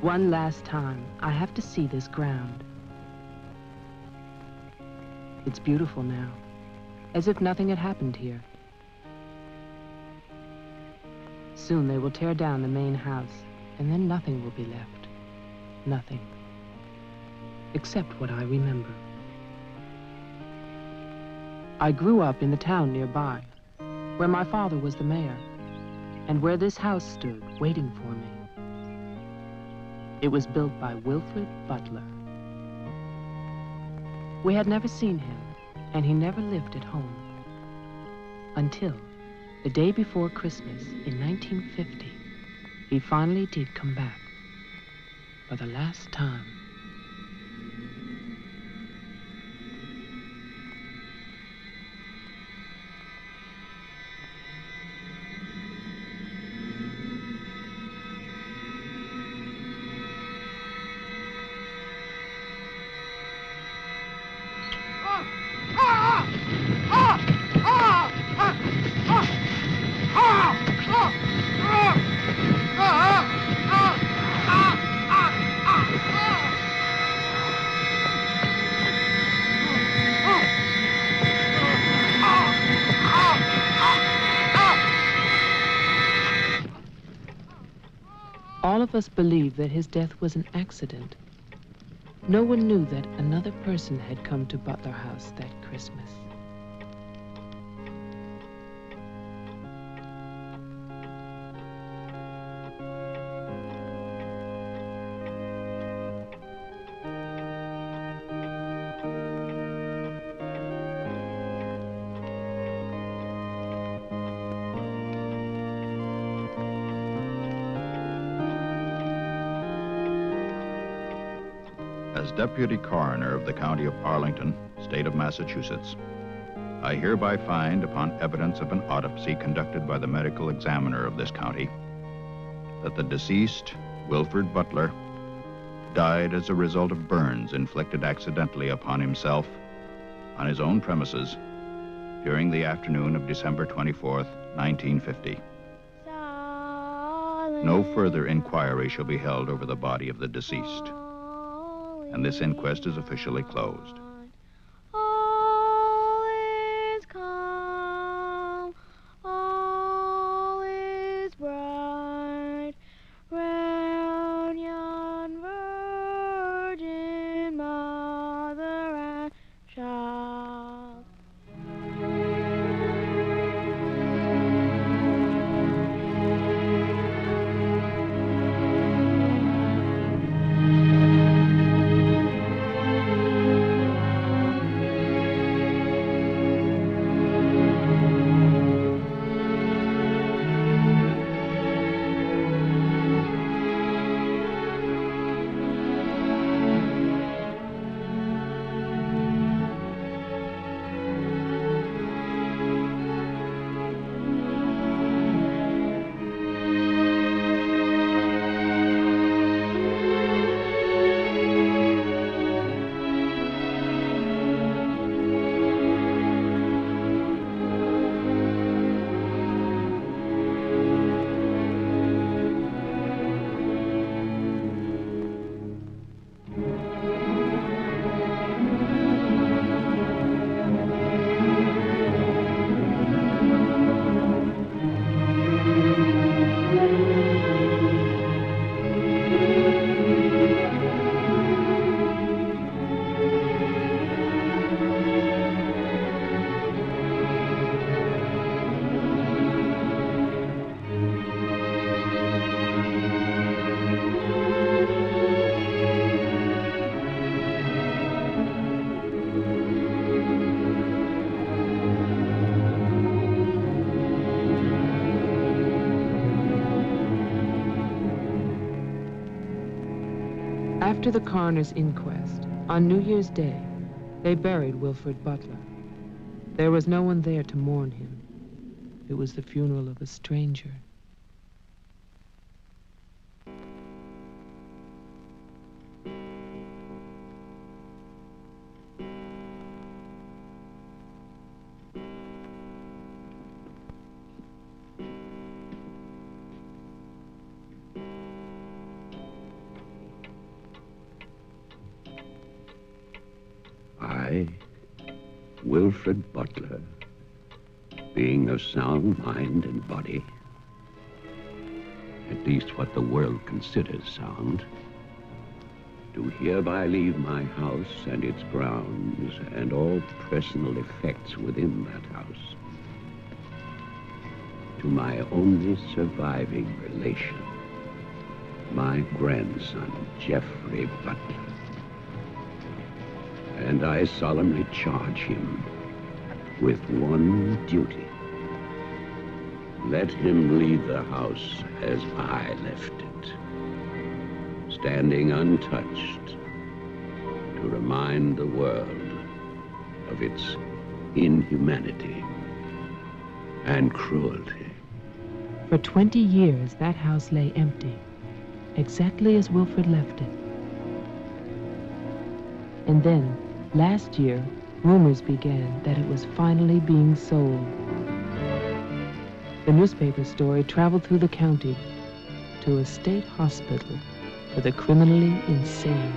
One last time, I have to see this ground. It's beautiful now, as if nothing had happened here. Soon they will tear down the main house, and then nothing will be left. Nothing. Except what I remember. I grew up in the town nearby, where my father was the mayor, and where this house stood, waiting for me. It was built by Wilfred Butler. We had never seen him, and he never lived at home. Until the day before Christmas in 1950, he finally did come back. For the last time. All of us believed that his death was an accident. No one knew that another person had come to Butler House that Christmas. As Deputy Coroner of the County of Arlington, State of Massachusetts, I hereby find, upon evidence of an autopsy conducted by the medical examiner of this county, that the deceased, Wilfred Butler, died as a result of burns inflicted accidentally upon himself on his own premises during the afternoon of December 24th, 1950. No further inquiry shall be held over the body of the deceased, and this inquest is officially closed. All is calm, all is bright, round yon virgin mother and child. After the coroner's inquest, on New Year's Day, they buried Wilfred Butler. There was no one there to mourn him. It was the funeral of a stranger. I, Wilfred Butler, being of sound mind and body, at least what the world considers sound, do hereby leave my house and its grounds and all personal effects within that house to my only surviving relation, my grandson, Geoffrey Butler. And I solemnly charge him with one duty. Let him leave the house as I left it, standing untouched to remind the world of its inhumanity and cruelty. For 20 years, that house lay empty, exactly as Wilfred left it. And then, last year, rumors began that it was finally being sold. The newspaper story traveled through the county to a state hospital for the criminally insane.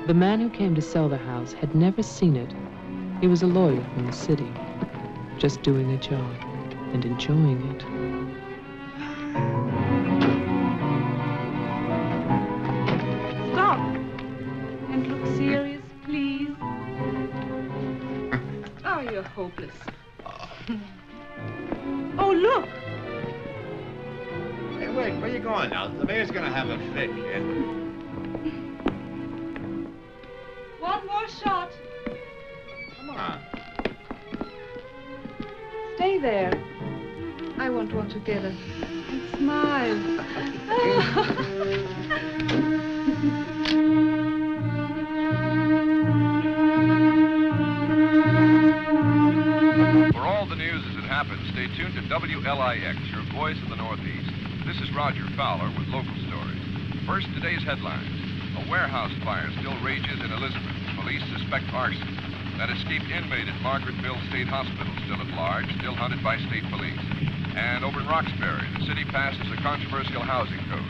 The man who came to sell the house had never seen it. He was a lawyer from the city, just doing a job and enjoying it. Stop and look serious, please. Oh, you're hopeless. Oh, look. Hey, wait, where you going now? The mayor's gonna have a fit, kid. One more shot. Come on. Stay there. I want one together. And smile. For all the news as it happens, stay tuned to WLIX, your voice of the Northeast. This is Roger Fowler with local stories. First, today's headlines. A warehouse fire still rages in Elizabeth. Police suspect arson. That escaped inmate at Margaretville State Hospital still at large, still hunted by state police. And over in Roxbury, the city passes a controversial housing code.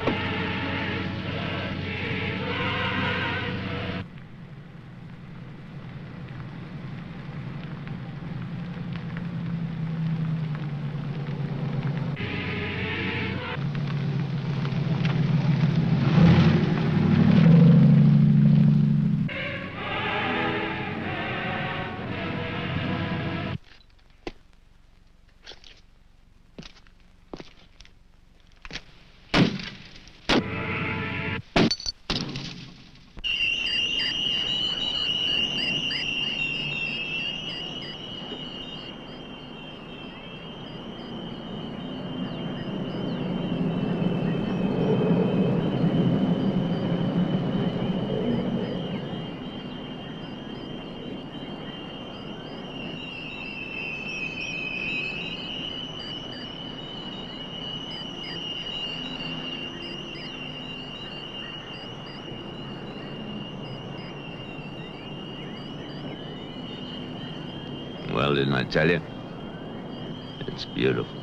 Well, didn't I tell you? It's beautiful.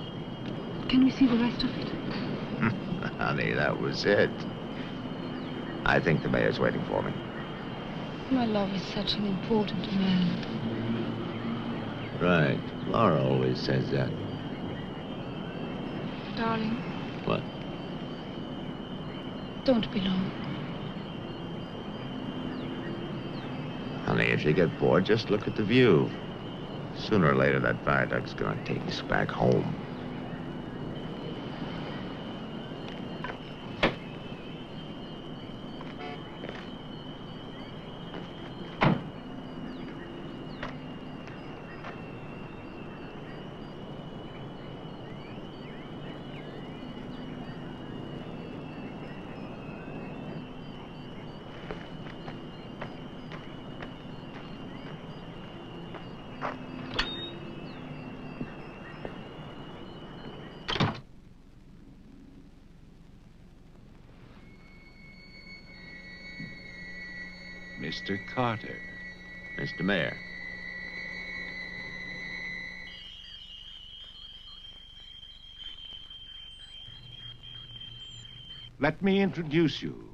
Can we see the rest of it? Honey, that was it. I think the mayor's waiting for me. My love is such an important man. Right. Laura always says that. darling. What? Don't be long. Honey, if you get bored, just look at the view. Sooner or later, that viaduct's gonna take us back home. Mr. Carter. Mr. Mayor. Let me introduce you.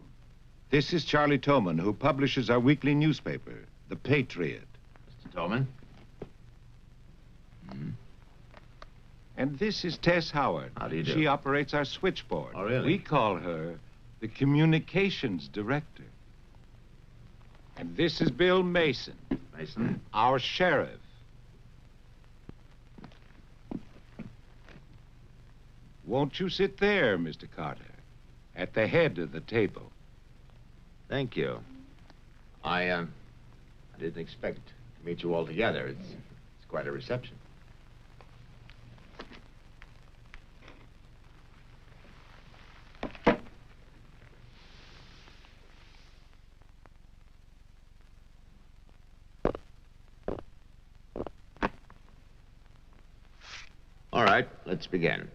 This is Charlie Toman, who publishes our weekly newspaper, The Patriot. Mr. Tolman. And this is Tess Howard. How do you do? She operates our switchboard. Oh, really? We call her the communications director. And this is Bill Mason, Mason. our sheriff. Won't you sit there, Mr. Carter, at the head of the table? Thank you. I didn't expect to meet you all together. It's quite a reception. All right, let's begin.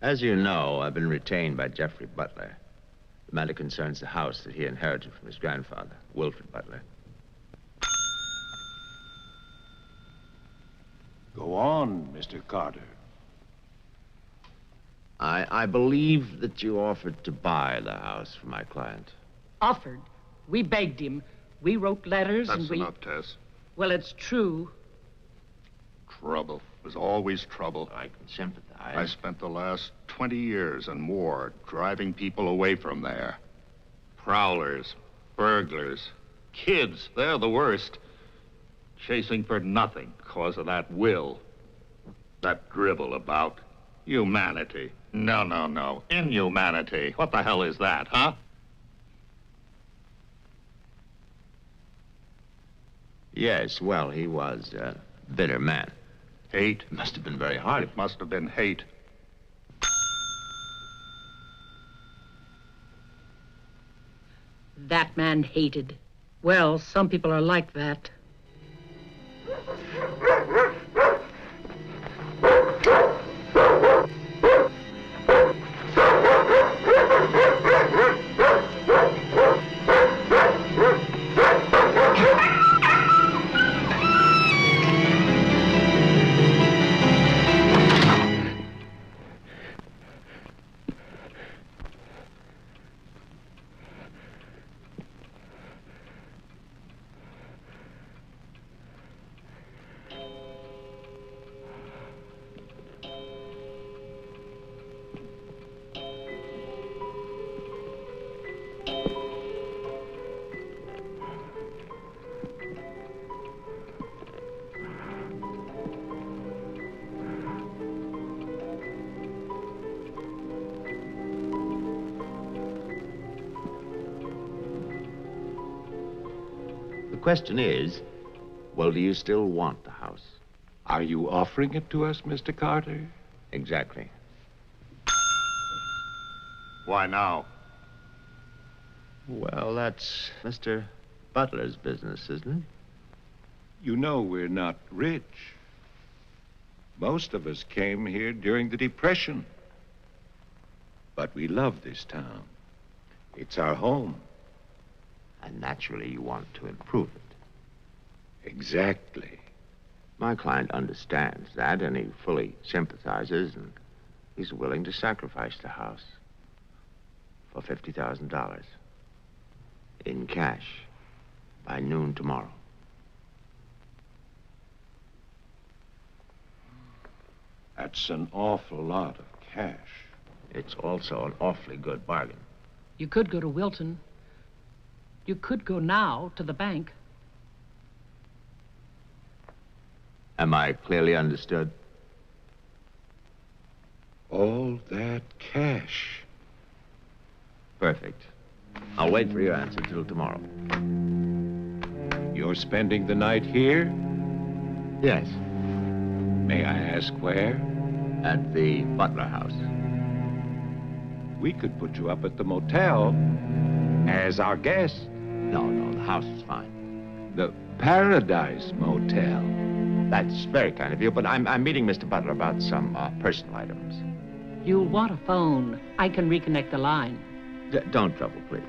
As you know, I've been retained by Jeffrey Butler. The matter concerns the house that he inherited from his grandfather, Wilfred Butler. Go on, Mr. Carter. I believe that you offered to buy the house for my client. Offered. We begged him. We wrote letters That's and we... enough, Tess. Well, it's true. Trouble. There's always trouble. I can sympathize. I spent the last 20 years and more driving people away from there. Prowlers, burglars, kids, they're the worst. Chasing for nothing because of that will. That dribble about humanity. No. Inhumanity. What the hell is that, huh? Yes, well, he was a bitter man. Hate. It must have been very hard. It must have been hate. That man hated. Well, some people are like that. The question is, well, do you still want the house? Are you offering it to us, Mr. Carter? Exactly. Why now? Well, that's Mr. Butler's business, isn't it? You know we're not rich. Most of us came here during the Depression. But we love this town. It's our home. And naturally, you want to improve it. Exactly. My client understands that, and he fully sympathizes, and he's willing to sacrifice the house for $50,000 in cash by noon tomorrow. That's an awful lot of cash. It's also an awfully good bargain. You could go to Wilton. You could go now to the bank. Am I clearly understood? All that cash. Perfect. I'll wait for your answer till tomorrow. You're spending the night here? Yes, May I ask where? at the Butler house. We could put you up at the motel as our guest. No, the house is fine. The Paradise Motel. That's very kind of you, but I'm meeting Mr. Butler about some personal items. You'll want a phone. I can reconnect the line. Don't trouble, please.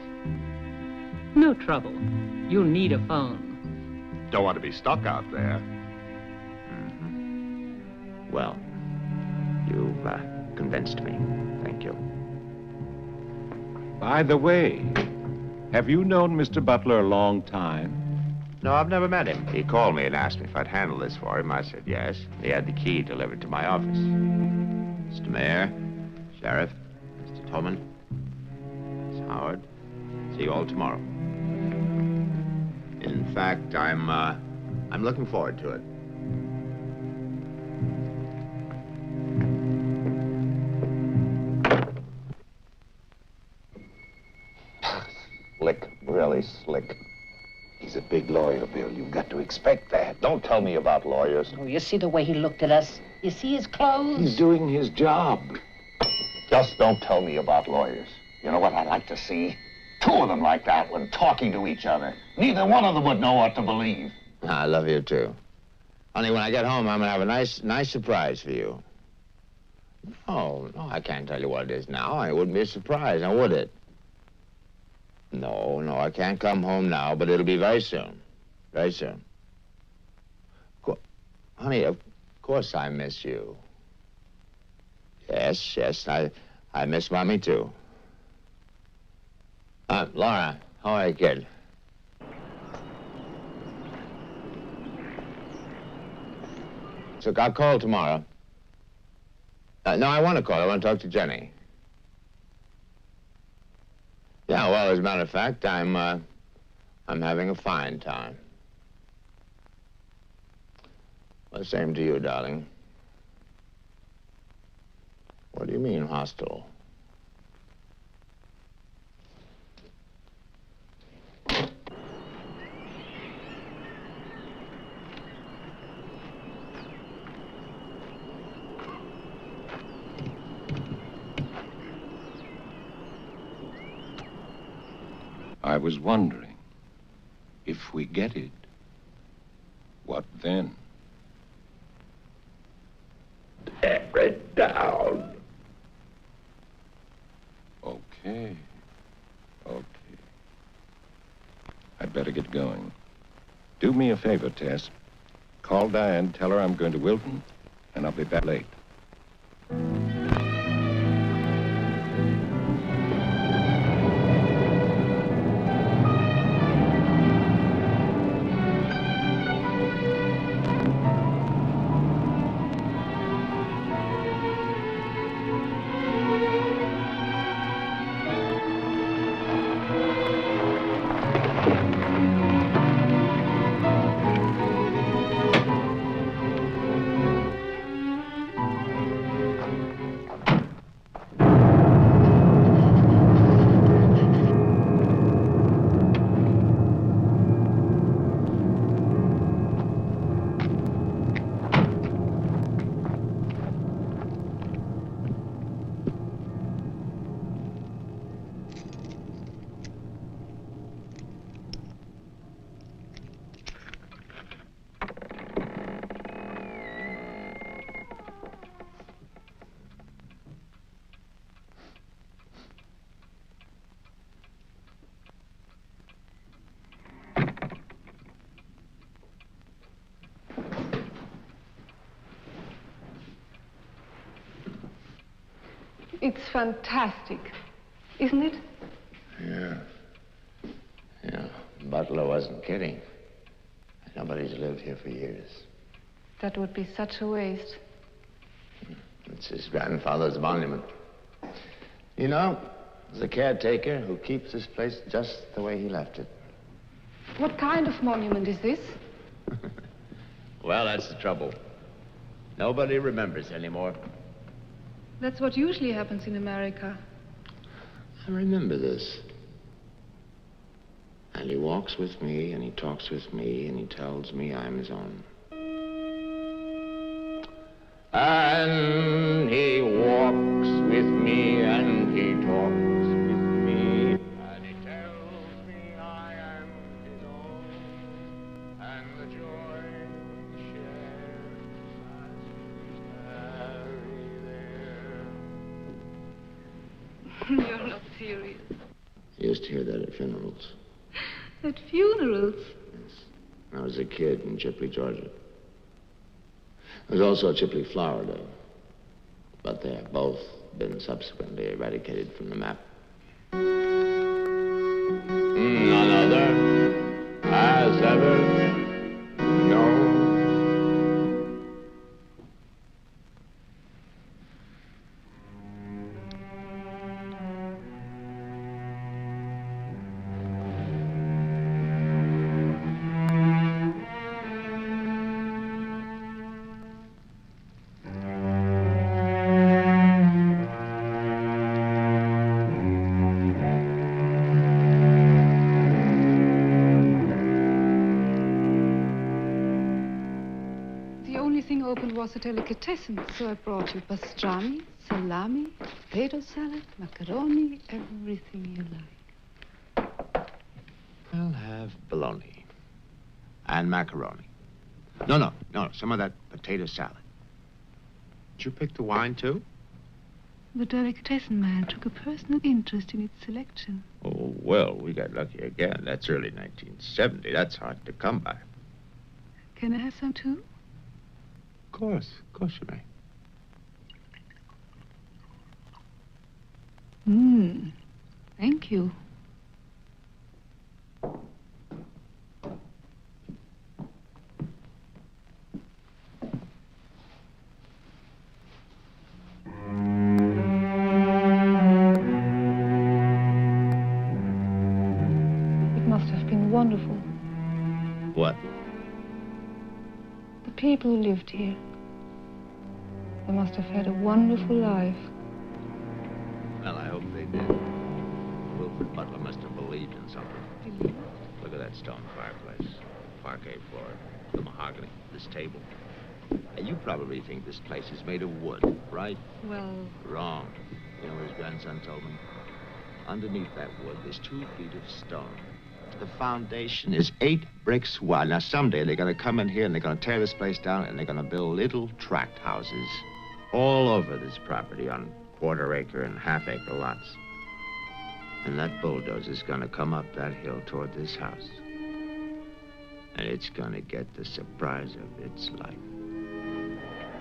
No trouble. You'll need a phone. Don't want to be stuck out there. Well, you've convinced me. Thank you. By the way, have you known Mr. Butler a long time? No, I've never met him. He called me and asked me if I'd handle this for him. I said yes. He had the key delivered to my office. Mr. Mayor, Sheriff, Mr. Tolman, Miss Howard, see you all tomorrow. In fact, I'm looking forward to it. Slick, really slick. He's a big lawyer, Bill. You've got to expect that. Don't tell me about lawyers. Oh, you see the way he looked at us? You see his clothes? He's doing his job. Just don't tell me about lawyers. You know what I'd like to see? Two of them like that one talking to each other. Neither one of them would know what to believe. I love you, too. Honey, when I get home, I'm gonna have a nice surprise for you. No, I can't tell you what it is now. It wouldn't be a surprise, now would it? No, I can't come home now, but it'll be very soon. Very soon. Honey, of course I miss you. Yes, I miss Mommy, too. Laura, how are you, kid? So I'll call tomorrow. No, I want to call. I want to talk to Jenny. Yeah, well, as a matter of fact, I'm having a fine time. Well, same to you, darling. What do you mean, hostile? I was wondering, if we get it, what then? Tear it down. Okay. I'd better get going. Do me a favor, Tess. Call Diane, tell her I'm going to Wilton, and I'll be back late. It's fantastic, isn't it? Yeah. Butler wasn't kidding. Nobody's lived here for years. That would be such a waste. It's his grandfather's monument. You know, there's a caretaker who keeps this place just the way he left it. What kind of monument is this? Well, that's the trouble. Nobody remembers anymore. That's what usually happens in America. I remember this. And he walks with me, and he talks with me, and he tells me I'm his own. And he walks with me, and he talks with me, and he tells me I am his own, and the joy we share as we tarry there. You're not serious. I used to hear that at funerals. At funerals? Yes. When I was a kid in Chipley, Georgia. There's also Chipley, Florida. But they have both been subsequently eradicated from the map. None other has ever known. Was a delicatessen, so I brought you pastrami, salami, potato salad, macaroni, everything you like. I'll have bologna and macaroni. No, some of that potato salad. Did you pick the wine, too? The delicatessen man took a personal interest in its selection. Oh, well, we got lucky again. That's early 1970. That's hard to come by. Can I have some, too? Of course you may. Thank you. It must have been wonderful. What? The people who lived here. They must have had a wonderful life. Well, I hope they did. Wilfred Butler must have believed in something. Look at that stone fireplace, parquet floor, the mahogany, this table. And you probably think this place is made of wood, right? Well... Wrong. You know what his grandson told me? Underneath that wood, there's 2 feet of stone. The foundation is 8 bricks wide. Now, someday they're going to come in here and they're going to tear this place down and they're going to build little tract houses all over this property on quarter-acre and half-acre lots. And that bulldozer's going to come up that hill toward this house. And it's going to get the surprise of its life.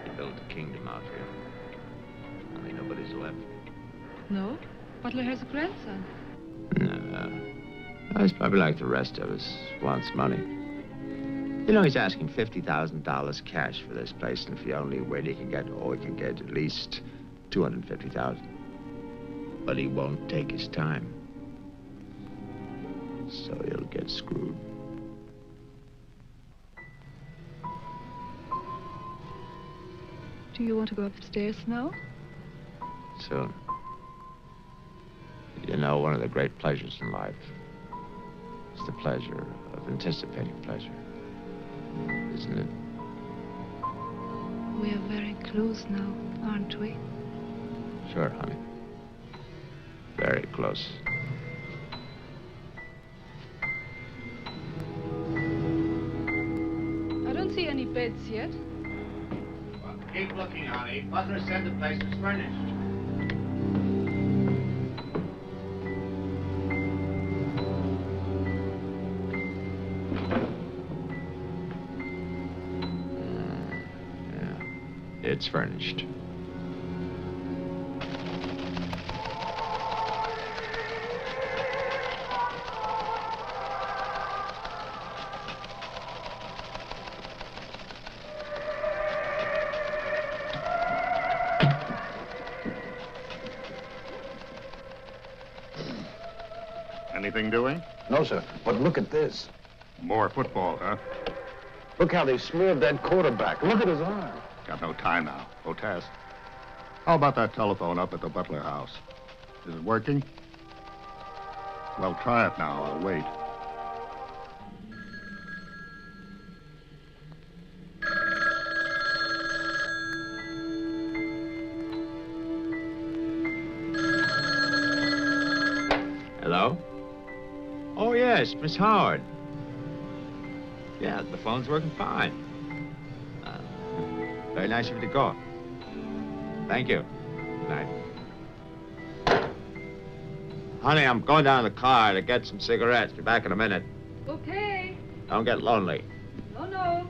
They built a kingdom out here. Only nobody's left. No? Butler has a grandson. No. He's probably like the rest of us, wants money. You know, he's asking $50,000 cash for this place, and if he only wait, he can get at least $250,000. But he won't take his time. So he'll get screwed. Do you want to go upstairs now? Soon. You know, one of the great pleasures in life is the pleasure of anticipating pleasure, isn't it? We are very close now, aren't we? Sure, honey. Very close. I don't see any beds yet. Well, keep looking, honey. Butler said the place was furnished. It's furnished. Anything doing? No, sir. But look at this. More football, huh? Look how they smeared that quarterback. Look at his arm. Got no time now. Protest. How about that telephone up at the Butler house? Is it working? Well, try it now. I'll wait. Hello? Oh, yes, Miss Howard. Yeah, the phone's working fine. Very nice of you to call. Thank you. Good night. Honey, I'm going down to the car to get some cigarettes. Be back in a minute. Okay. Don't get lonely. No, no.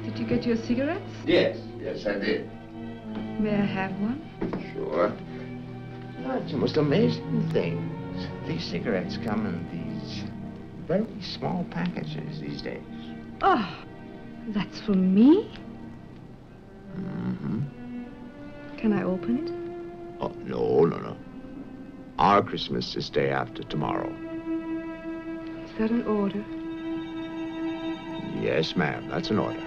Did you get your cigarettes? Yes, I did. May I have one? Sure. You know, it's the most amazing things. These cigarettes come in these very small packages these days. Oh, that's for me? Mm-hmm. Can I open it? Oh, no. Our Christmas is day after tomorrow. Is that an order? Yes, ma'am, that's an order.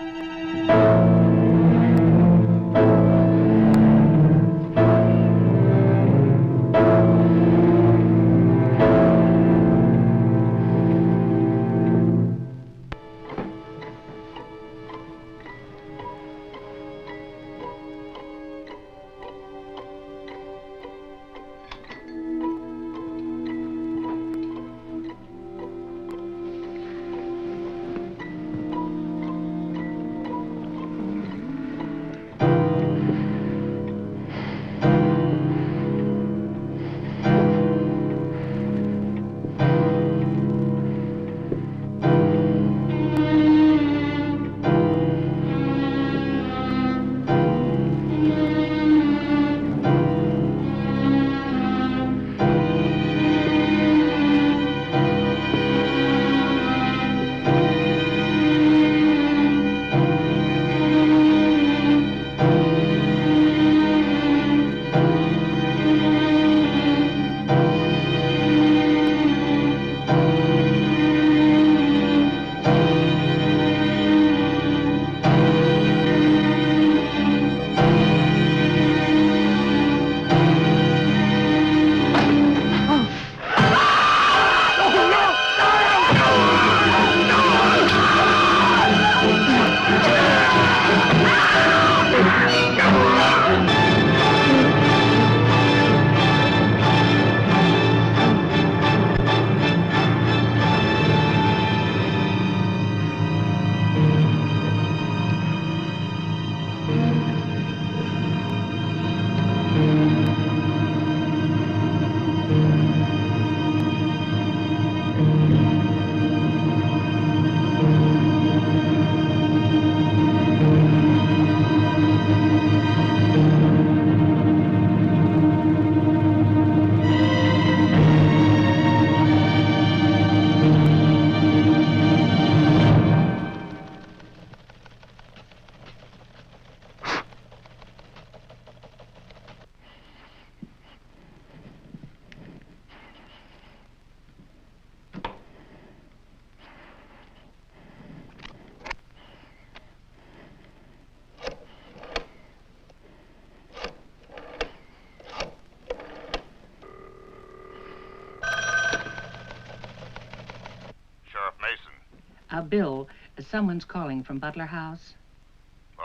Bill, someone's calling from Butler House.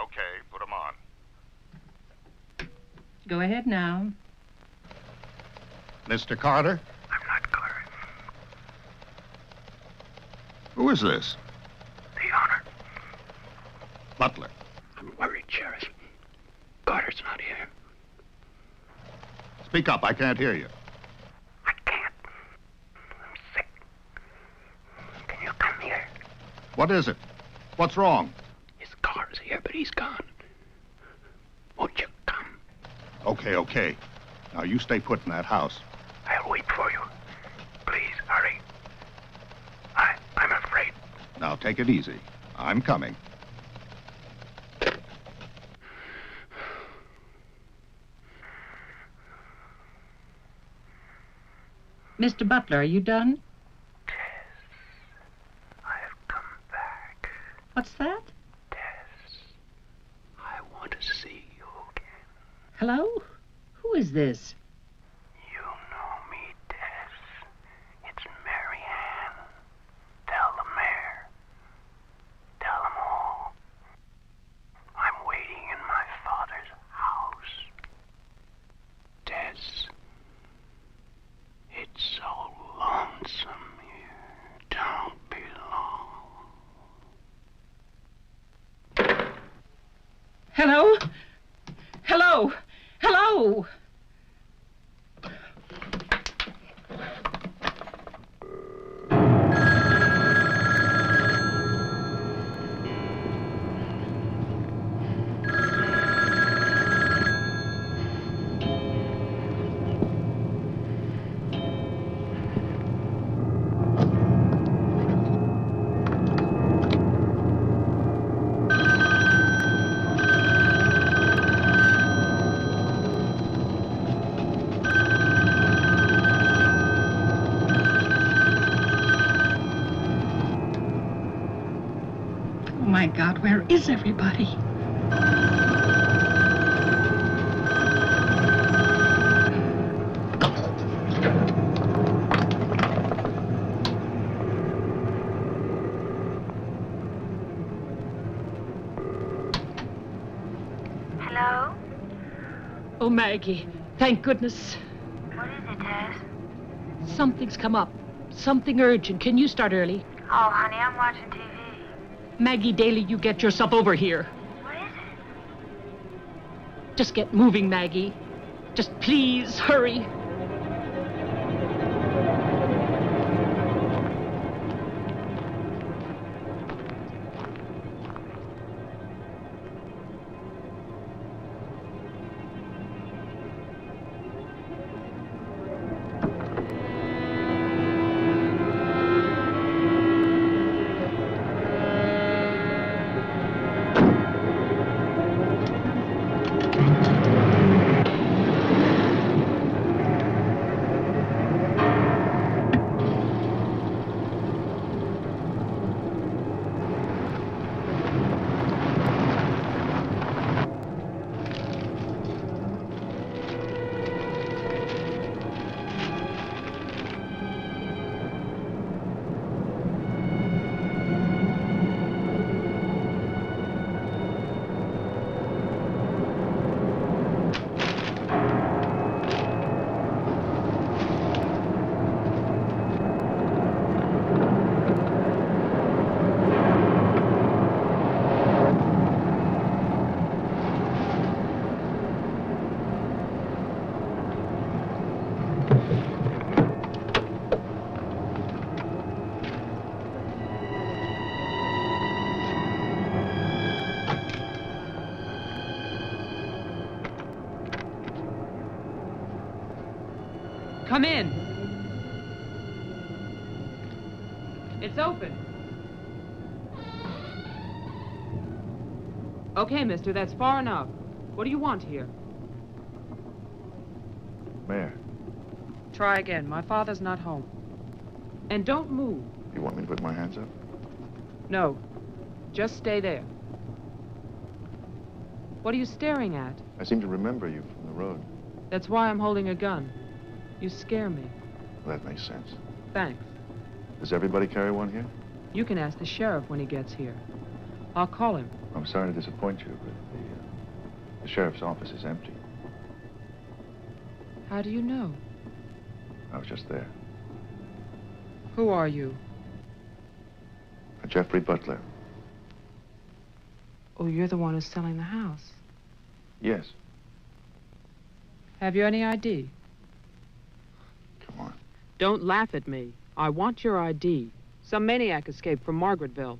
Okay, put him on. Go ahead now. Mr. Carter? I'm not Carter. Who is this? The owner. Butler. I'm worried, Sheriff. Carter's not here. Speak up, I can't hear you. I can't. I'm sick. Can you come here? What is it? What's wrong? His car's here, but he's gone. Won't you come? Okay, okay. Now you stay put in that house. I'll wait for you. Please, hurry. I'm afraid. Now take it easy. I'm coming. Mr. Butler, are you done? Tess, I've come back. What's that? Tess, I want to see you again. Hello? Who is this? You know me, Tess. It's Mary Ann. Tell the mayor. Tell them all. I'm waiting in my father's house. Tess, it's so lonesome here. Don't be long. Hello? Hello? Hello? Oh, my God, where is everybody? Hello? Oh, Maggie, thank goodness. What is it, Tess? Something's come up. Something urgent. Can you start early? Oh, honey, I'm watching TV. Maggie Daly, you get yourself over here. What is it? Just get moving, Maggie. Just please hurry. Come in. It's open. Okay, mister, that's far enough. What do you want here? Mayor, Try again. My father's not home. And don't move. you want me to put my hands up? No. Just stay there. What are you staring at? I seem to remember you from the road. That's why I'm holding a gun. You scare me. Well, that makes sense. Thanks. Does everybody carry one here? You can ask the sheriff when he gets here. I'll call him. I'm sorry to disappoint you, but the sheriff's office is empty. How do you know? I was just there. Who are you? Jeffrey Butler. Oh, you're the one who's selling the house. Yes. Have you any ID? Come on. Don't laugh at me. I want your ID. Some maniac escaped from Margaretville.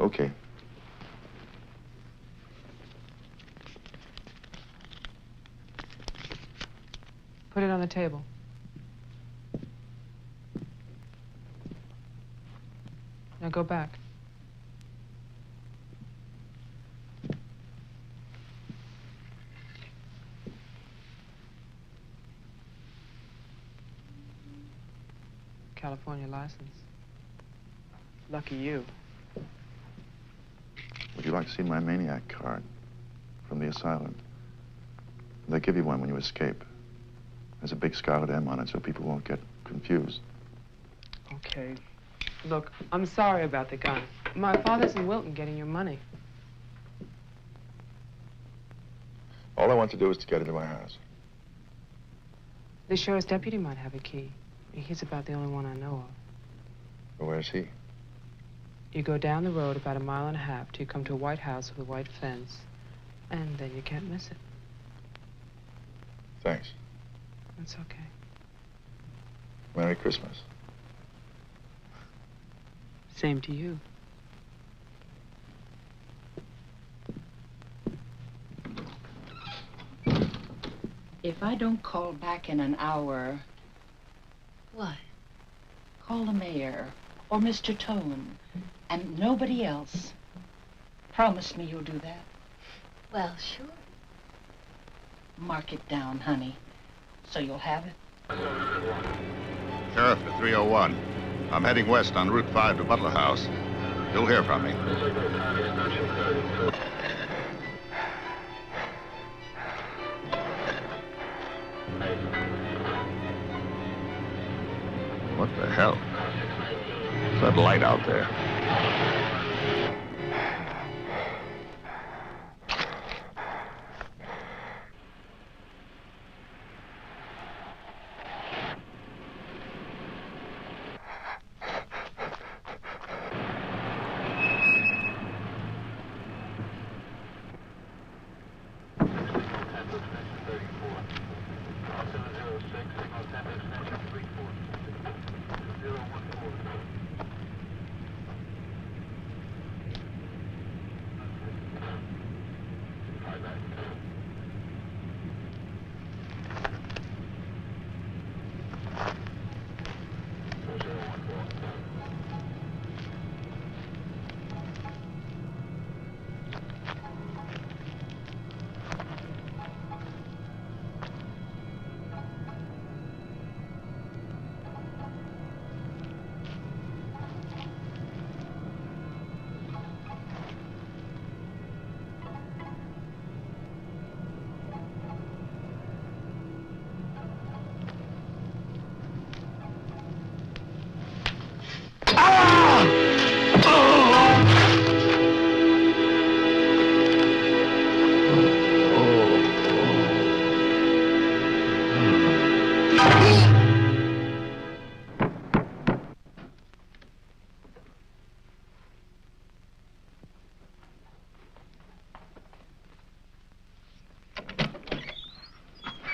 Okay. Put it on the table. Now go back. California license. Lucky you. Would you like to see my maniac card from the asylum? They give you one when you escape. There's a big scarlet M on it so people won't get confused. Okay. Look, I'm sorry about the gun. My father's in Wilton getting your money. All I want to do is to get into my house. The sheriff's deputy might have a key. He's about the only one I know of. Well, where's he? You go down the road about 1.5 miles till you come to a white house with a white fence, and then you can't miss it. Thanks. That's okay. Merry Christmas. Same to you. If I don't call back in an hour... What? Call the mayor or Mr. Tone and nobody else. Promise me you'll do that. Well, sure. Mark it down, honey, so you'll have it. Sheriff to 301. I'm heading west on Route 5 to Butler House. You'll hear from me. What the hell? What's that light out there?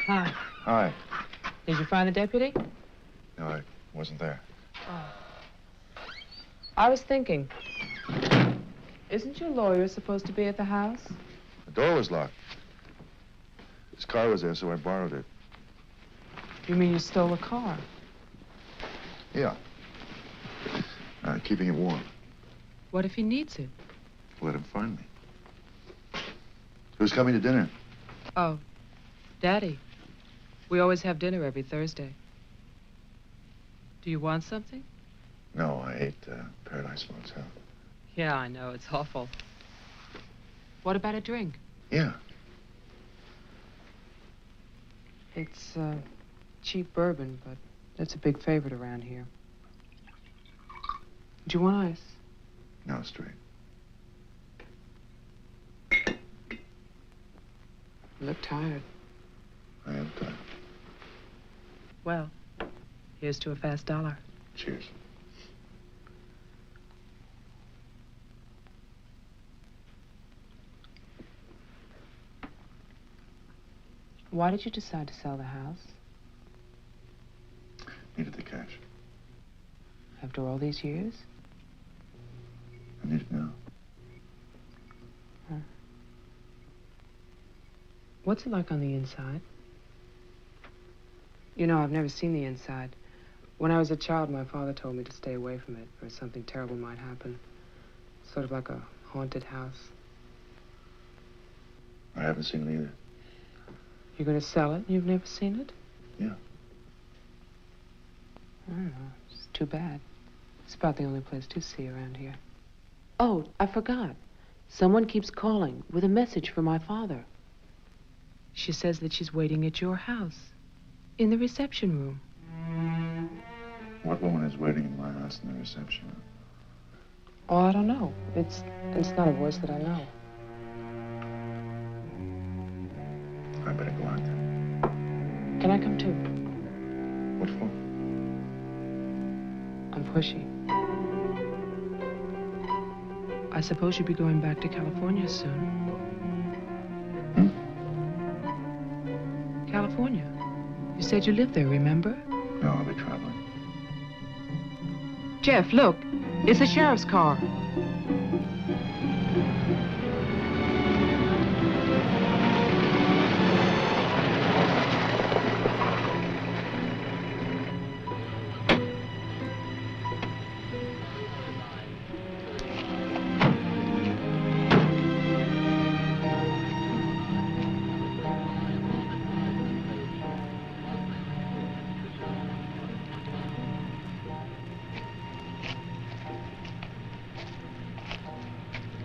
Hi. Hi. Did you find the deputy? No, I wasn't there. Oh. I was thinking, isn't your lawyer supposed to be at the house? The door was locked. His car was there, so I borrowed it. You mean you stole a car? Yeah. Keeping it warm. What if he needs it? Let him find me. Who's coming to dinner? Oh, Daddy. We always have dinner every Thursday. Do you want something? No, I ate Paradise Motel. Yeah, I know. It's awful. What about a drink? Yeah. It's cheap bourbon, but that's a big favorite around here. Do you want ice? No, straight. You look tired. I am tired. Well, here's to a fast dollar. Cheers. Why did you decide to sell the house? Needed the cash. After all these years? I need it now. Huh. What's it like on the inside? You know, I've never seen the inside. When I was a child, my father told me to stay away from it, or something terrible might happen. Sort of like a haunted house. I haven't seen it either. You're going to sell it? You've never seen it? Yeah. I don't know. It's too bad. It's about the only place to see around here. Oh, I forgot. Someone keeps calling with a message for my father. She says that she's waiting at your house, in the reception room. What woman is waiting in my house in the reception room? Oh, I don't know. It's not a voice that I know. I better go out then. Can I come too? What for? I'm pushy. I suppose you'll be going back to California soon. California? You said you lived there, remember? No, I'll be traveling. Jeff, look. It's the sheriff's car.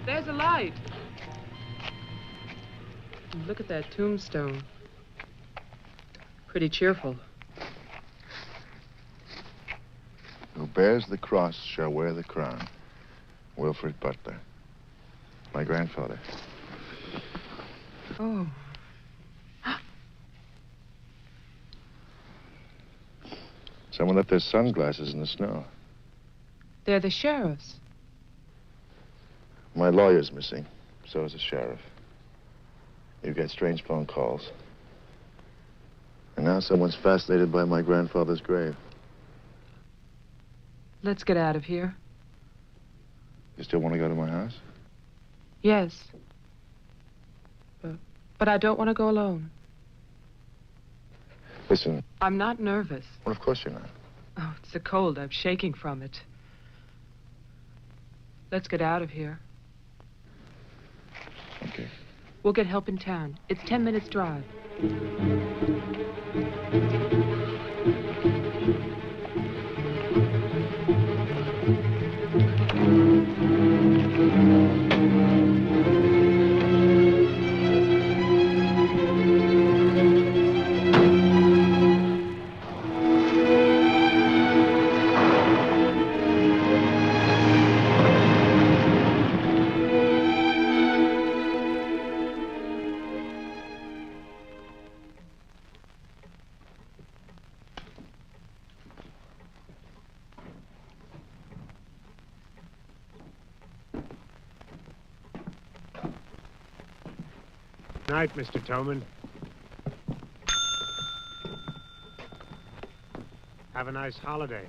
There's a light. Look at that tombstone. Pretty cheerful. Who bears the cross shall wear the crown. Wilfred Butler. My grandfather. Oh. Someone left their sunglasses in the snow. They're the sheriff's. My lawyer's missing. So is the sheriff. You get strange phone calls. And now someone's fascinated by my grandfather's grave. Let's get out of here. You still want to go to my house? Yes. But I don't want to go alone. Listen. I'm not nervous. Well, of course you're not. Oh, it's the cold. I'm shaking from it. Let's get out of here. Okay. We'll get help in town. It's 10 minutes drive. Night, Mr. Toman. Have a nice holiday.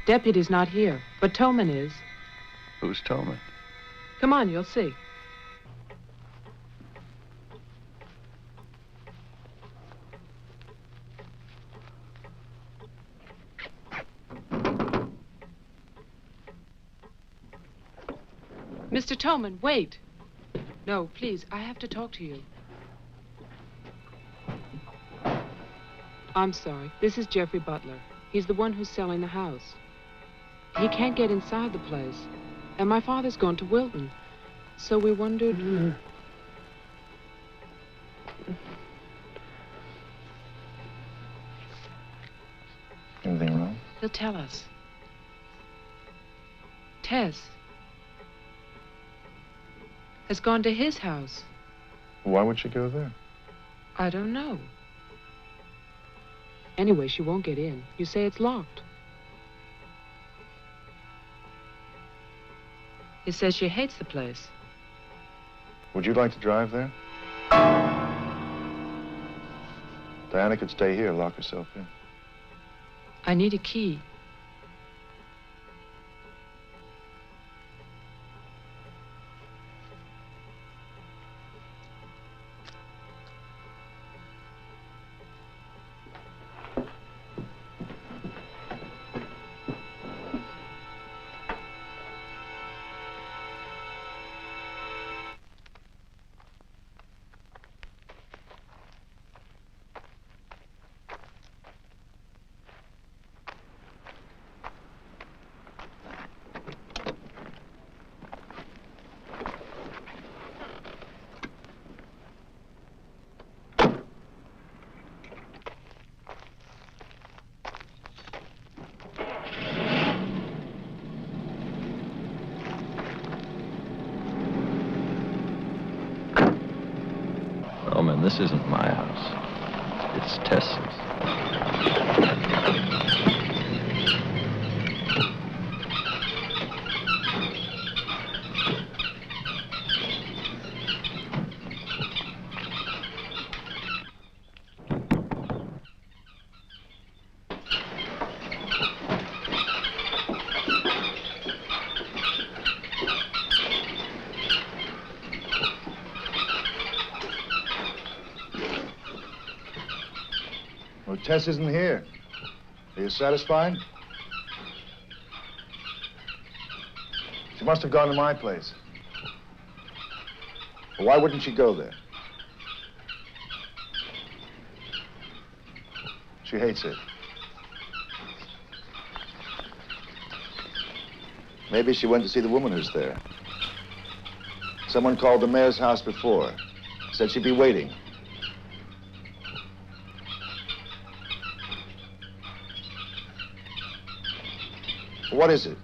Deputy's not here, but Toman is. Who's Toman? Come on, you'll see. Mr. Toman, wait. No, please, I have to talk to you. I'm sorry. This is Jeffrey Butler. He's the one who's selling the house. He can't get inside the place. And my father's gone to Wilton. So we wondered... Anything wrong? He'll tell us. Tess has gone to his house. Why would she go there? I don't know. Anyway, she won't get in. You say it's locked. He says she hates the place. Would you like to drive there? Diana could stay here, lock herself in. I need a key. Oh, man, this isn't my house. It's Tess's. Well, Tess isn't here. Are you satisfied? She must have gone to my place. Well, why wouldn't she go there? She hates it. Maybe she went to see the woman who's there. Someone called the mayor's house before. Said she'd be waiting. What is it?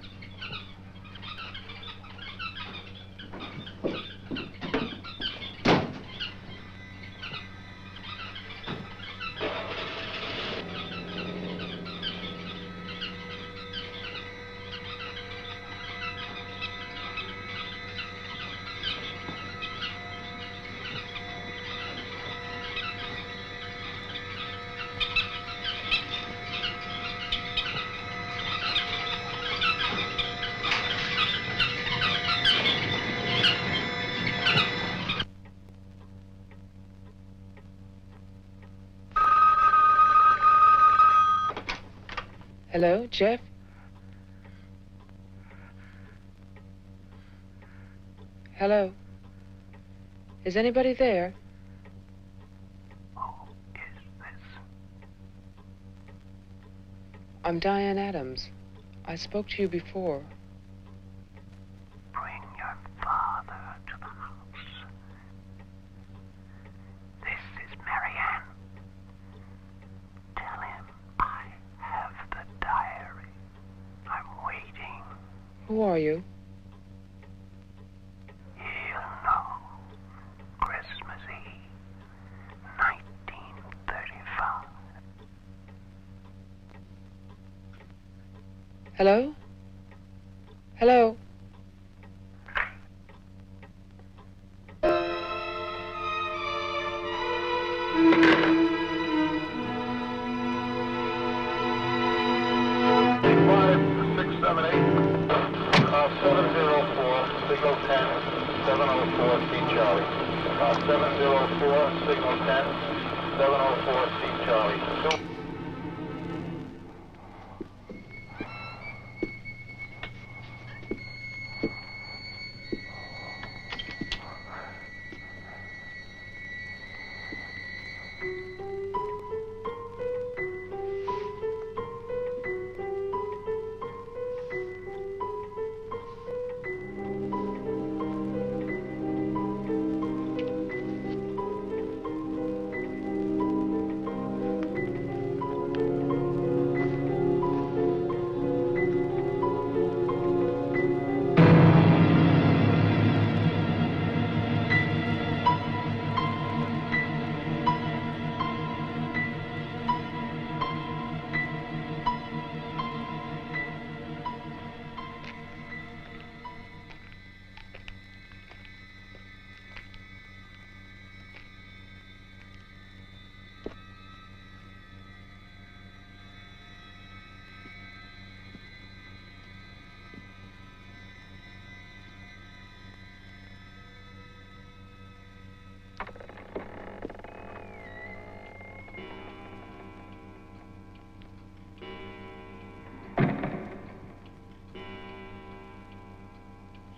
Hello, Jeff? Hello? Is anybody there? Who is this? I'm Diane Adams. I spoke to you before. Bring your father to the house. This is Marianne. Tell him I have the diary. I'm waiting. Who are you? He'll know. Christmas Eve, 1935. Hello? Hello? signal 10, 704, C Charlie. 704, signal 10, 704, C Charlie.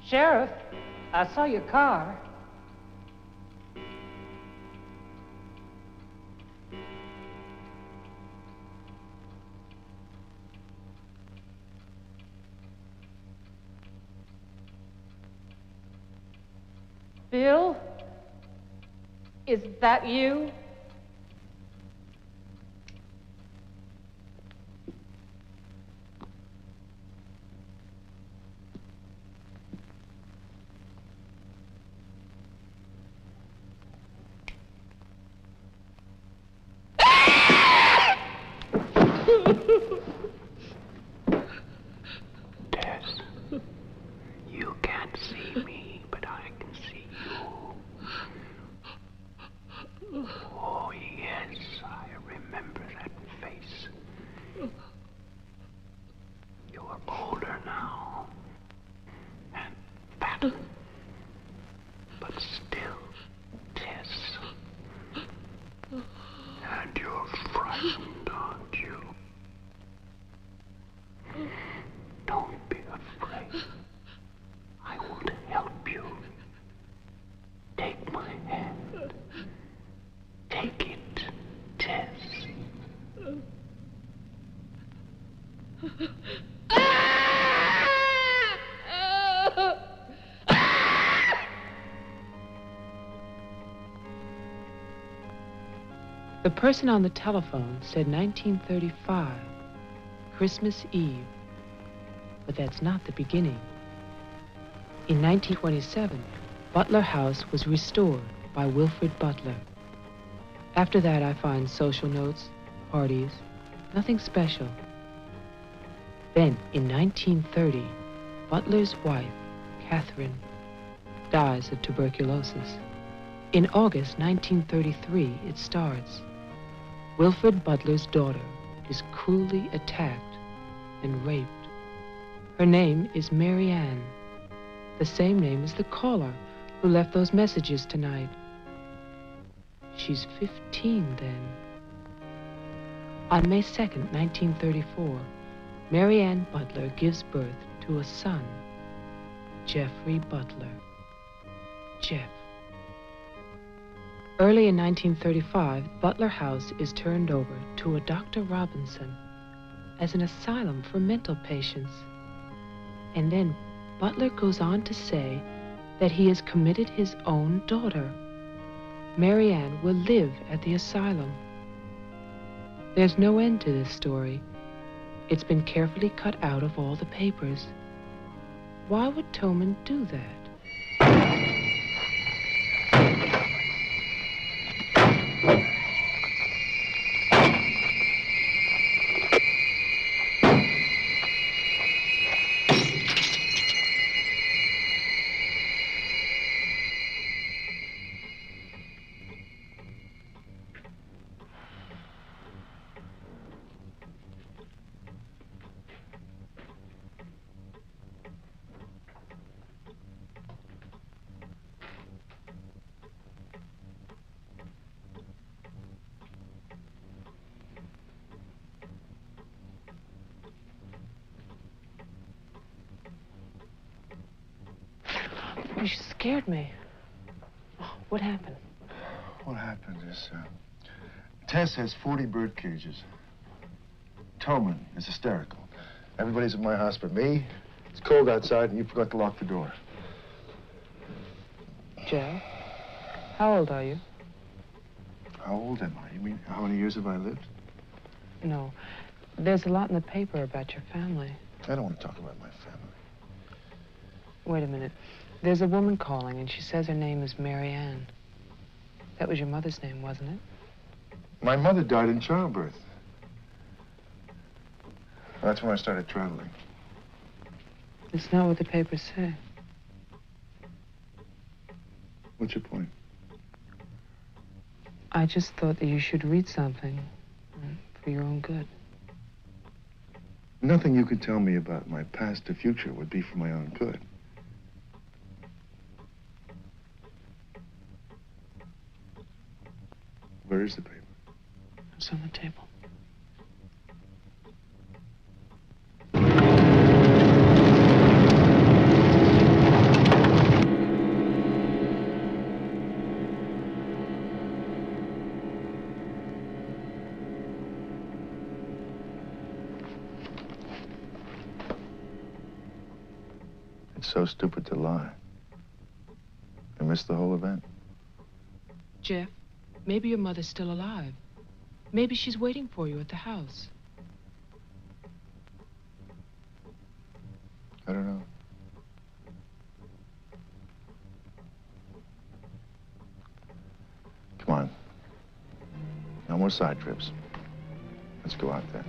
Sheriff, I saw your car. Bill? Is that you? Tess, you can't see me, but I can see you. Oh, yes, I remember that face. You're older now, and fatter, but still, Tess. And you're frightened, aren't you? Don't be afraid. I want to help you. Take my hand. Take it, Tess. The person on the telephone said 1935, Christmas Eve. But that's not the beginning. In 1927, Butler House was restored by Wilfred Butler. After that, I find social notes, parties, nothing special. Then, in 1930, Butler's wife, Catherine, dies of tuberculosis. In August 1933, it starts. Wilfred Butler's daughter is cruelly attacked and raped. Her name is Mary Ann, the same name as the caller who left those messages tonight. She's 15 then. On May 2nd, 1934, Mary Ann Butler gives birth to a son, Jeffrey Butler. Jeff. Early in 1935, Butler House is turned over to a Dr. Robinson as an asylum for mental patients. And then Butler goes on to say that he has committed his own daughter. Mary Ann will live at the asylum. There's no end to this story. It's been carefully cut out of all the papers. Why would Toman do that? You scared me. Oh, what happened? What happened is, Tess has 40 bird cages. Toman is hysterical. Everybody's at my house but me. It's cold outside, and you forgot to lock the door. Jeff, how old are you? How old am I? You mean, how many years have I lived? No. There's a lot in the paper about your family. I don't want to talk about my family. Wait a minute. There's a woman calling, and she says her name is Mary Ann. That was your mother's name, wasn't it? My mother died in childbirth. That's when I started traveling. It's not what the papers say. What's your point? I just thought that you should read something for your own good. Nothing you could tell me about my past or future would be for my own good. Where is the paper? It's on the table. It's so stupid to lie. I missed the whole event. Jeff, maybe your mother's still alive. Maybe she's waiting for you at the house. I don't know. Come on. No more side trips. Let's go out there.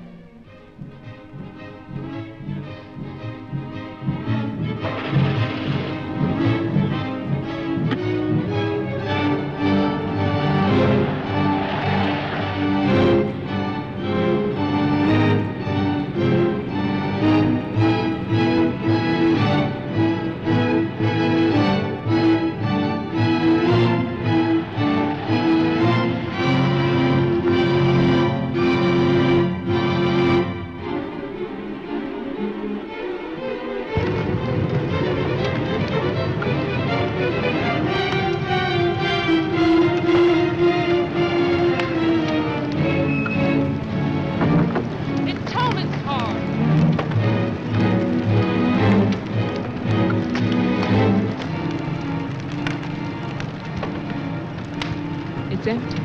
It's empty.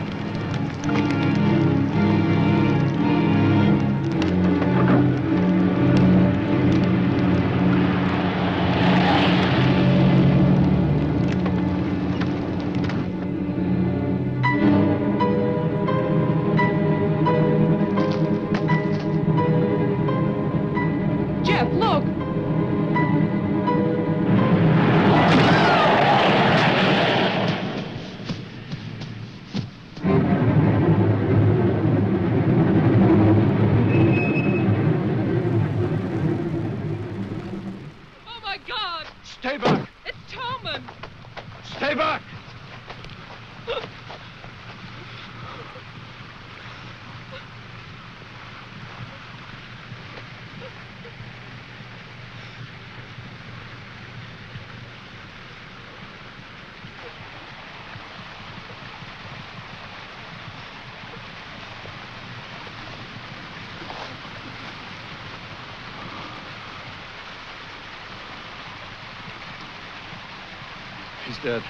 Jeff, look! Stay back! It's Toman! Stay back! He's dead.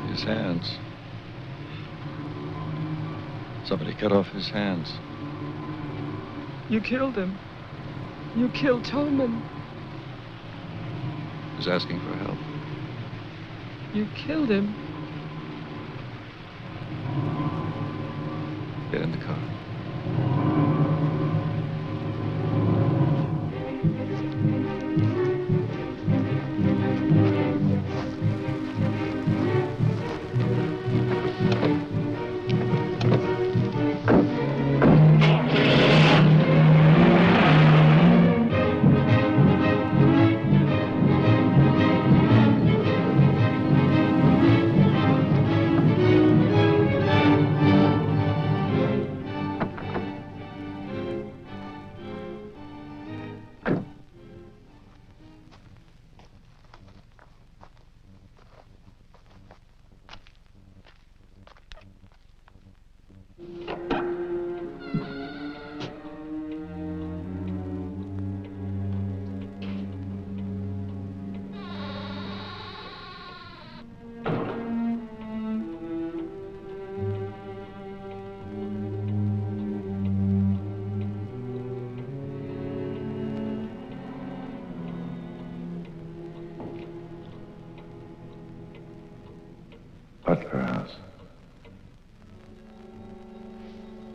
His hands. Somebody cut off his hands. You killed him. You killed Toman. He's asking for help. You killed him. Get in the car. Butler House.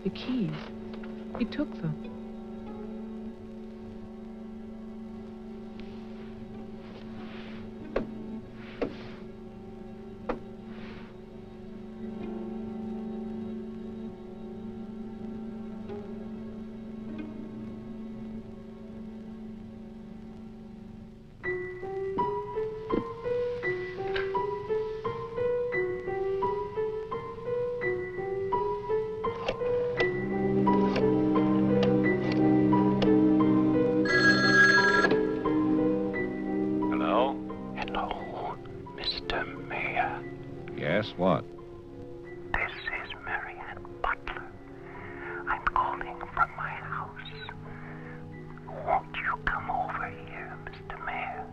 The keys. He took them. Yes, what? This is Marianne Butler. I'm calling from my house. Won't you come over here, Mr. Mayor?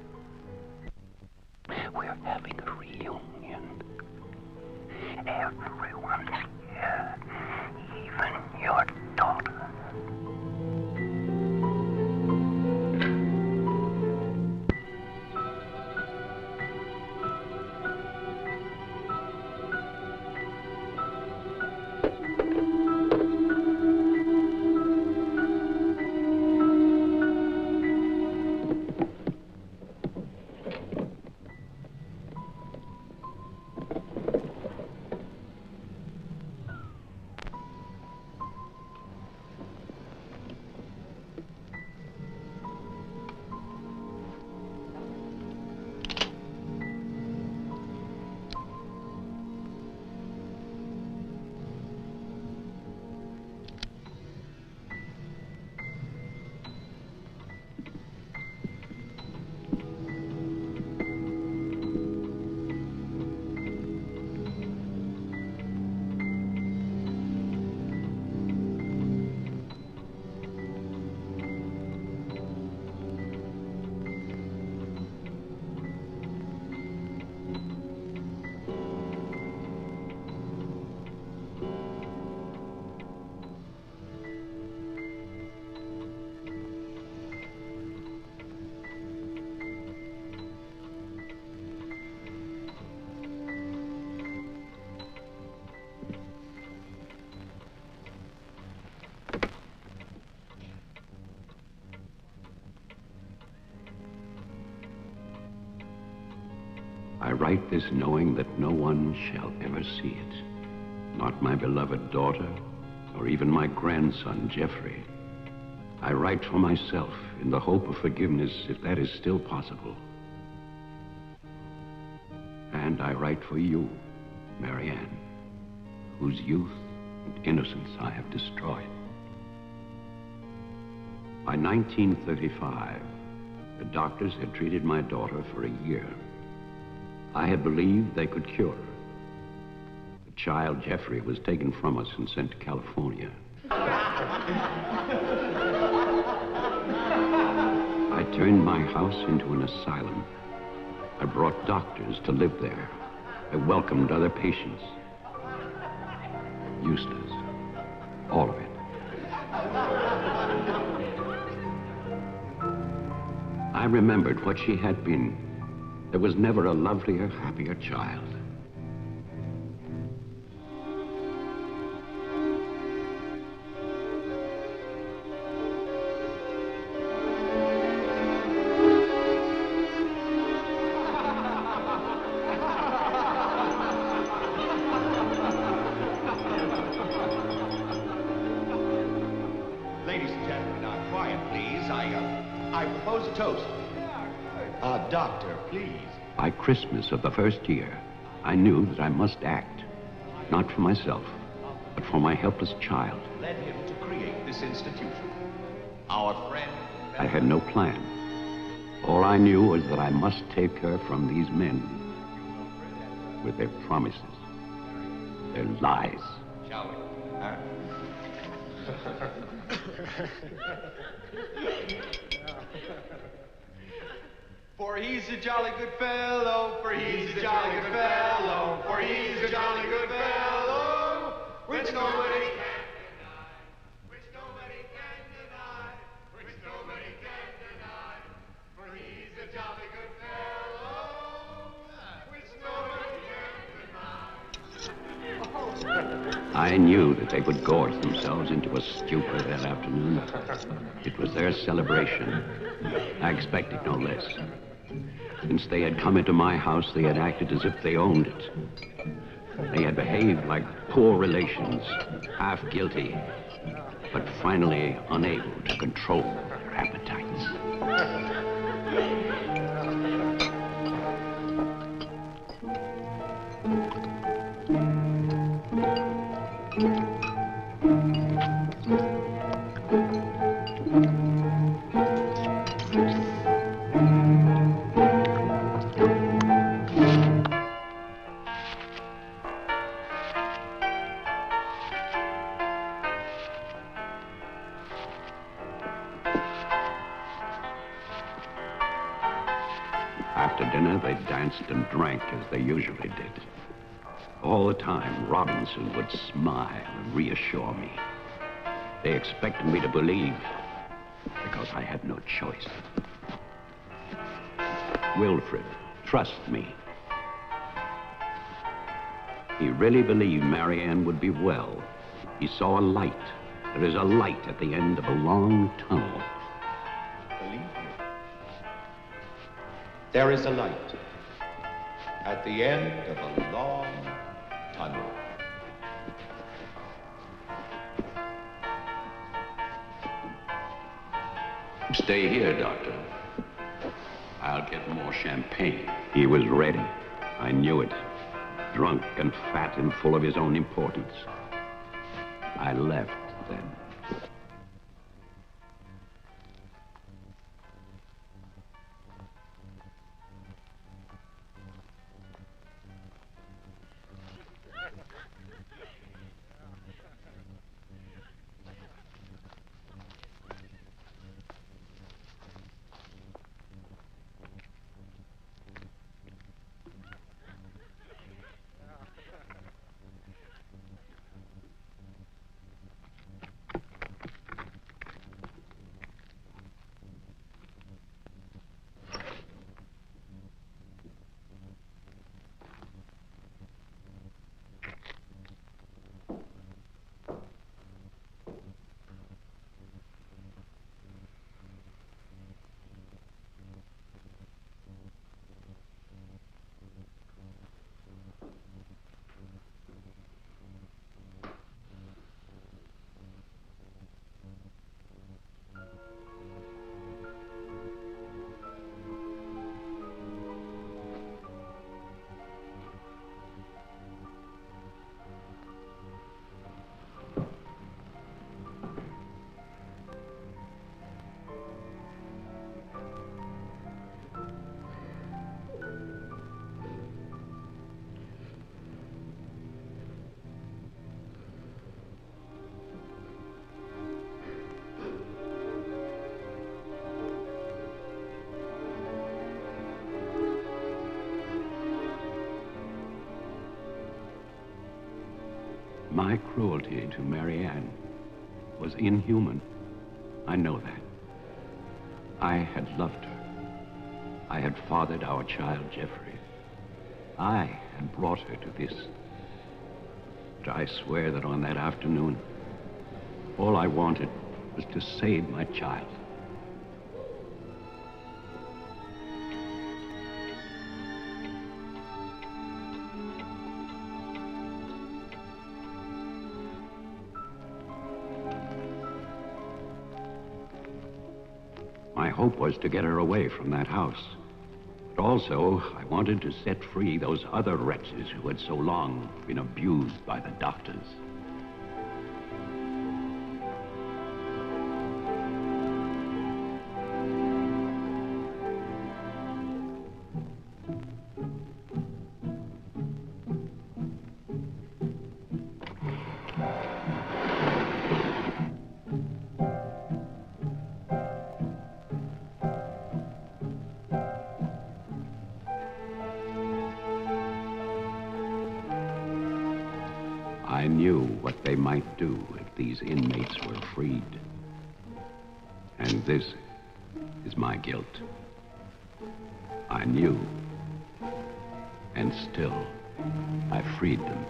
We're having a reunion. Everyone's here, even your daughter. I write this knowing that no one shall ever see it. Not my beloved daughter, or even my grandson, Jeffrey. I write for myself in the hope of forgiveness, if that is still possible. And I write for you, Marianne, whose youth and innocence I have destroyed. By 1935, the doctors had treated my daughter for a year. I had believed they could cure her. The child, Jeffrey, was taken from us and sent to California. I turned my house into an asylum. I brought doctors to live there. I welcomed other patients. Useless. All of it. I remembered what she had been. There was never a lovelier, happier child. Ladies and gentlemen, quiet, please. I propose a toast. Doctor, please. By Christmas of the first year, I knew that I must act, not for myself, but for my helpless child. Led him to create this institution. Our friend... I had no plan. All I knew was that I must take her from these men with their promises, their lies. Shall we? For he's a jolly good fellow, for he's a jolly good fellow, for he's a jolly good fellow, which nobody can deny, which nobody can deny, which nobody can deny, for he's a jolly good fellow, which nobody can deny. I knew that they would gorge themselves into a stupor that afternoon. It was their celebration. I expected no less. Since they had come into my house, they had acted as if they owned it. They had behaved like poor relations, half guilty, but finally unable to control their appetites. After dinner, they danced and drank as they usually did. All the time, Robinson would smile and reassure me. They expected me to believe, because I had no choice. Wilfred, trust me. He really believed Marianne would be well. He saw a light. There is a light at the end of a long tunnel. Believe me. There is a light at the end of a long tunnel. Stay here, Doctor. I'll get more champagne. He was ready. I knew it. Drunk and fat and full of his own importance. I left then. My cruelty to Marianne was inhuman. I know that. I had loved her. I had fathered our child, Jeffrey. I had brought her to this. But I swear that on that afternoon, all I wanted was to save my child. My hope was to get her away from that house. But also, I wanted to set free those other wretches who had so long been abused by the doctors. I knew what they might do if these inmates were freed. And this is my guilt. I knew, and still I freed them.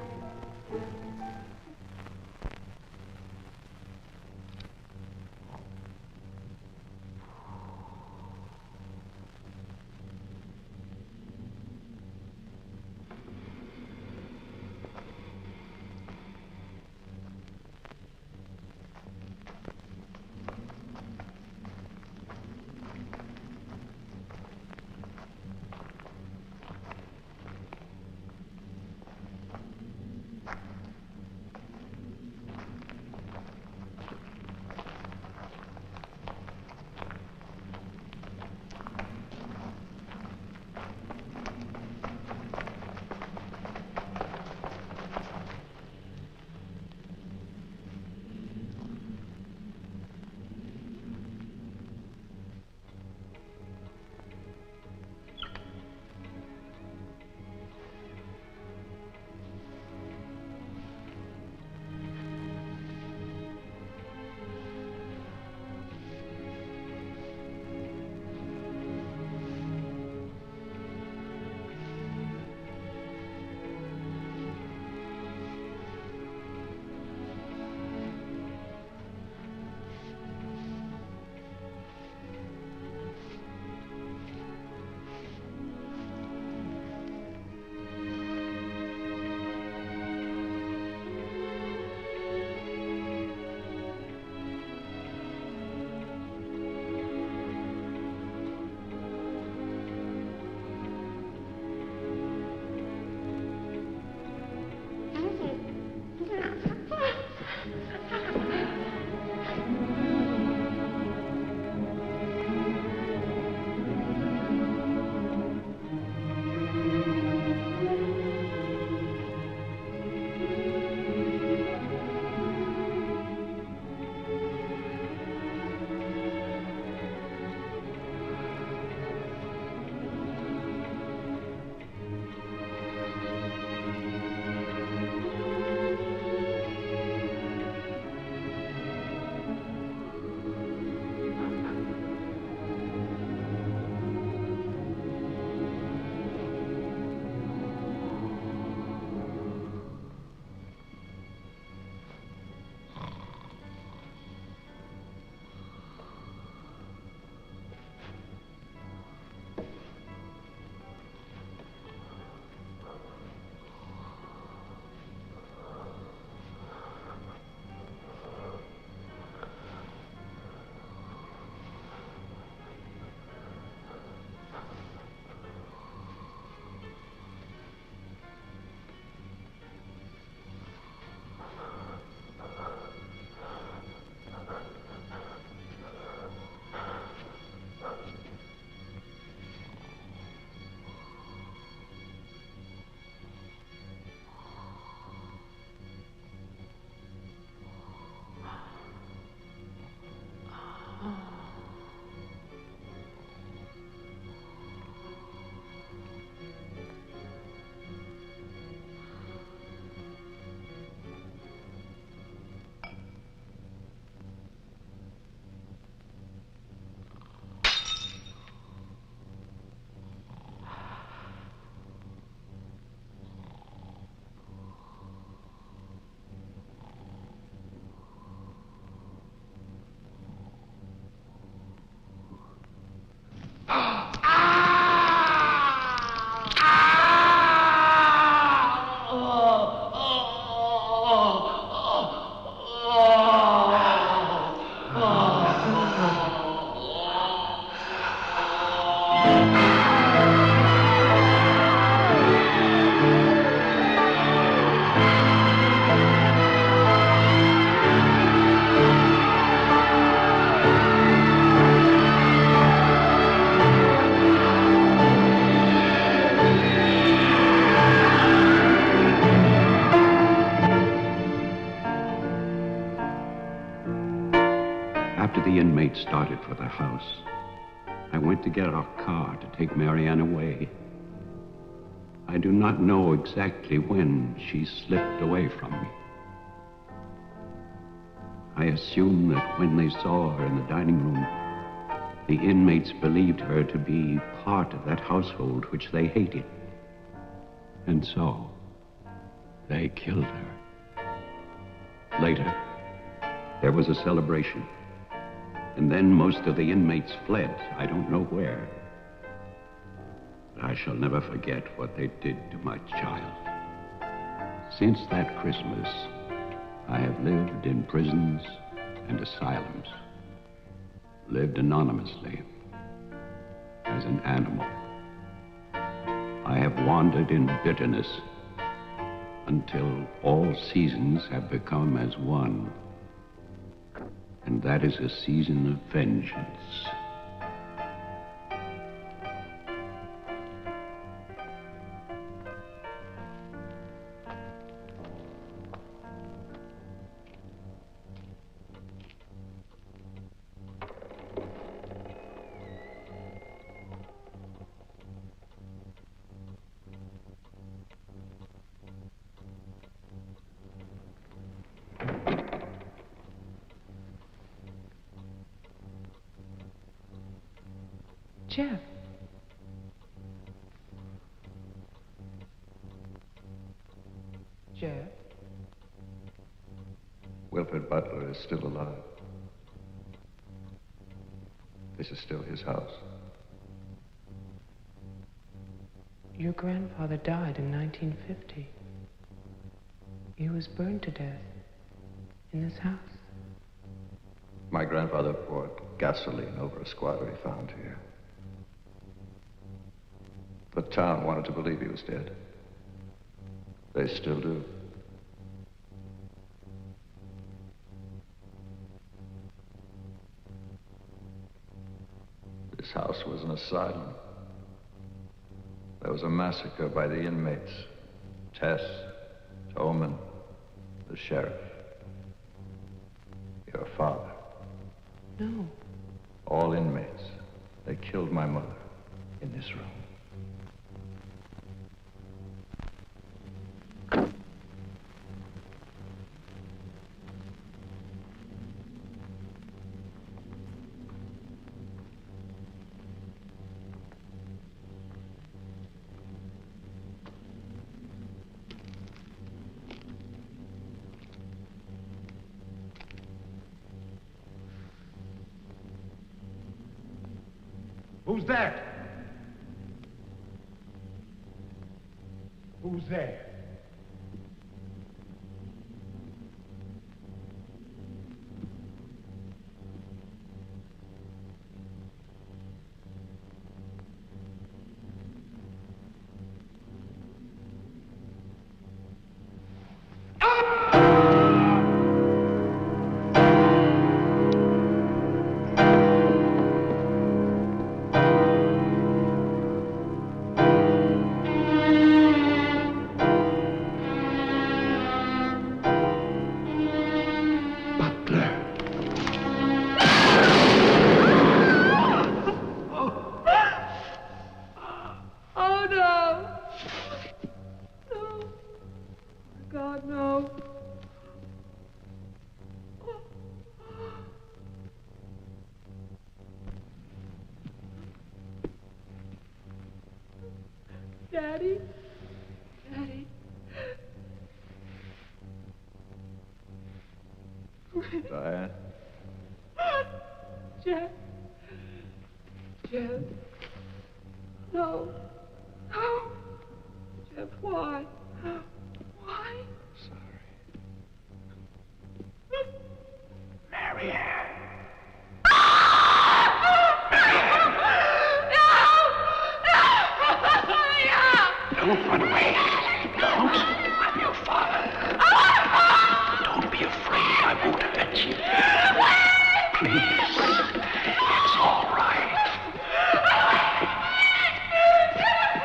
After the inmates started for the house, I went to get our car to take Marianne away. I do not know exactly when she slipped away from me. I assume that when they saw her in the dining room, the inmates believed her to be part of that household which they hated. And so, they killed her. Later, there was a celebration. And then most of the inmates fled. I don't know where. But I shall never forget what they did to my child. Since that Christmas, I have lived in prisons and asylums. Lived anonymously, as an animal. I have wandered in bitterness until all seasons have become as one. And that is a season of vengeance. Jeff. Jeff. Wilfred Butler is still alive. This is still his house. Your grandfather died in 1950. He was burned to death in this house. My grandfather poured gasoline over a squatter he found here. The town wanted to believe he was dead. They still do. This house was an asylum. There was a massacre by the inmates. Tess, Toman, the sheriff. Your father. No. All inmates. They killed my mother in this room. Who's that? Who's there? Daddy? Daddy? Diane? Jeff? Jeff? No. No. Jeff, why? Why? Marianne. Don't run away. Don't. I'm your father. Don't be afraid. I won't hurt you. Please. It's all right.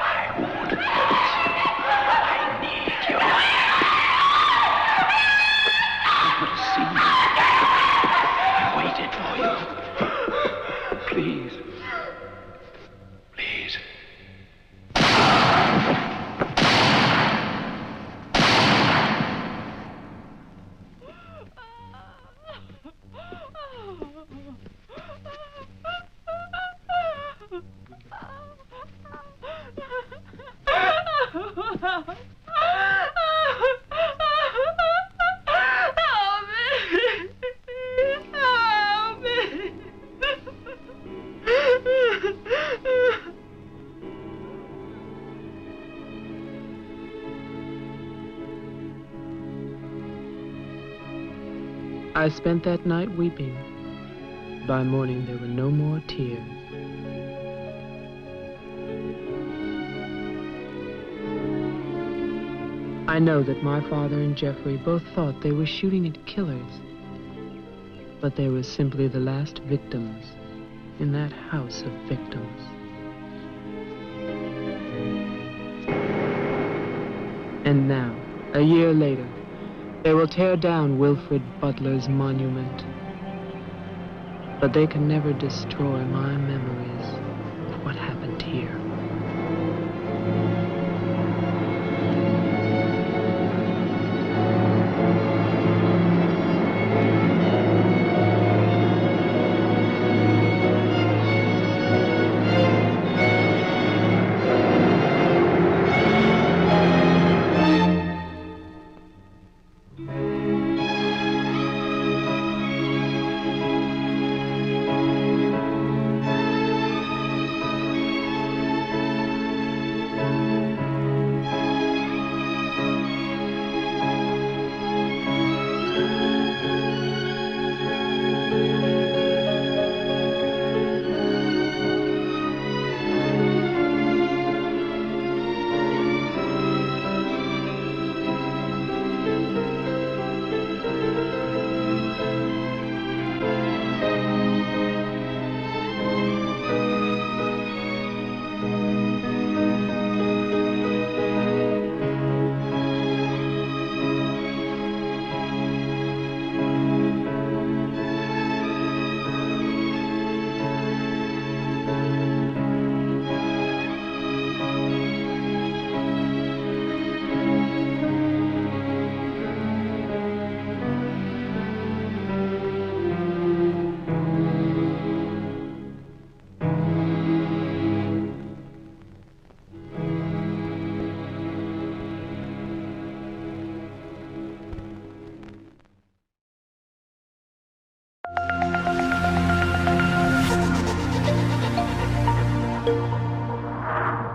I won't hurt you. I I spent that night weeping. By morning, there were no more tears. I know that my father and Jeffrey both thought they were shooting at killers, but they were simply the last victims in that house of victims. And now, a year later, they will tear down Wilfred Butler's monument. But they can never destroy my memories of what happened here.